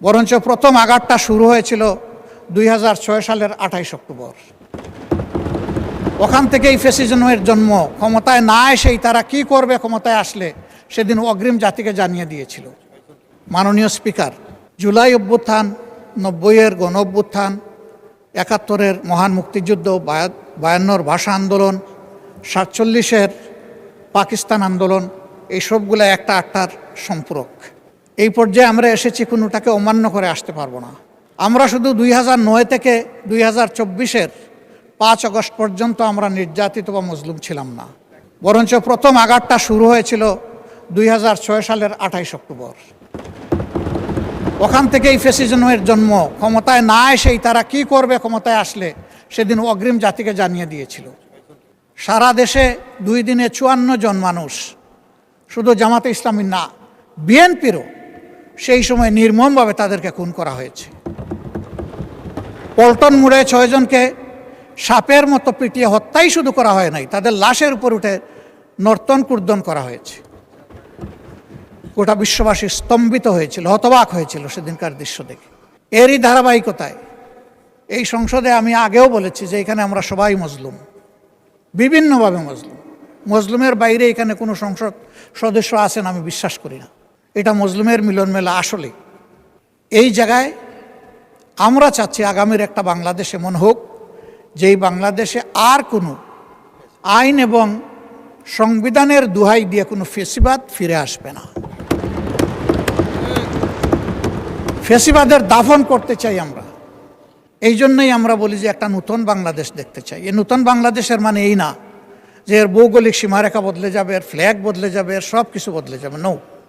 বরঞ্চ প্রথম আঘাতটা শুরু হয়েছিল 2006 সালের 28 অক্টোবর। ওখান থেকেই ফ্যাসিজমের জন্ম। ক্ষমতায় না এসেই তারা কি করবে ক্ষমতায় আসলে সেদিন অগ্রিম জাতিকে জানিয়ে দিয়েছিল। মাননীয় স্পিকার, জুলাই অভ্যুত্থান, 90-এর গণ অভ্যুত্থান, 71-এর মহান মুক্তিযুদ্ধ, 52-র ভাষা আন্দোলন, 47-এর পাকিস্তান আন্দোলন, এই সবগুলো একটা আটটার সম্পূরক। এই পর্যায়ে আমরা এসেছি, কোনোটাকে অমান্য করে আসতে পারবো না। আমরা শুধু 2009 থেকে 2024-এর 5 আগস্ট পর্যন্ত আমরা নির্যাতিত বা মজলুম ছিলাম না, বরঞ্চ প্রথম আঘাতটা শুরু হয়েছিল 2006 সালের 28 অক্টোবর। ওখান থেকেই ফ্যাসিজমের জন্ম। ক্ষমতায় না এসেই তারা কি করবে ক্ষমতায় আসলে সেদিন অগ্রিম জাতিকে জানিয়ে দিয়েছিল। সারা দেশে 2 দিনে 54 জন মানুষ, শুধু জামাতে ইসলামী না, বিএনপিরও সেই সময় নির্মমভাবে তাদেরকে খুন করা হয়েছে। পল্টন মোড়ে 6 জনকে সাপের মতো পিটিয়ে হত্যাই শুধু করা হয় নাই, তাদের লাশের উপর উঠে নর্তন কুর্দন করা হয়েছে। গোটা বিশ্ববাসী স্তম্ভিত হয়েছিল, হতবাক হয়েছিল সেদিনকার দৃশ্য দেখে। এরই ধারাবাহিকতায় এই সংসদে আমি আগেও বলেছি যে এখানে আমরা সবাই মজলুম, বিভিন্নভাবে মজলুম। মজলুমের বাইরে এখানে কোনো সংসদ সদস্য আছেন আমি বিশ্বাস করি না। এটা মজলুমের মিলন মেলা। আসলে এই জায়গায় আমরা চাচ্ছি আগামীর একটা বাংলাদেশ এমন হোক যেই বাংলাদেশে আর কোনো আইন এবং সংবিধানের দোহাই দিয়ে কোনো ফ্যাসিবাদ ফিরে আসবে না। ফ্যাসিবাদের দাফন করতে চাই আমরা। এই জন্যই আমরা বলি যে একটা নতুন বাংলাদেশ দেখতে চাই। এই নতুন বাংলাদেশের মানে এই না যে এর ভৌগোলিক সীমারেখা বদলে যাবে, এর ফ্ল্যাগ বদলে যাবে, এর সব কিছু বদলে যাবে। নো।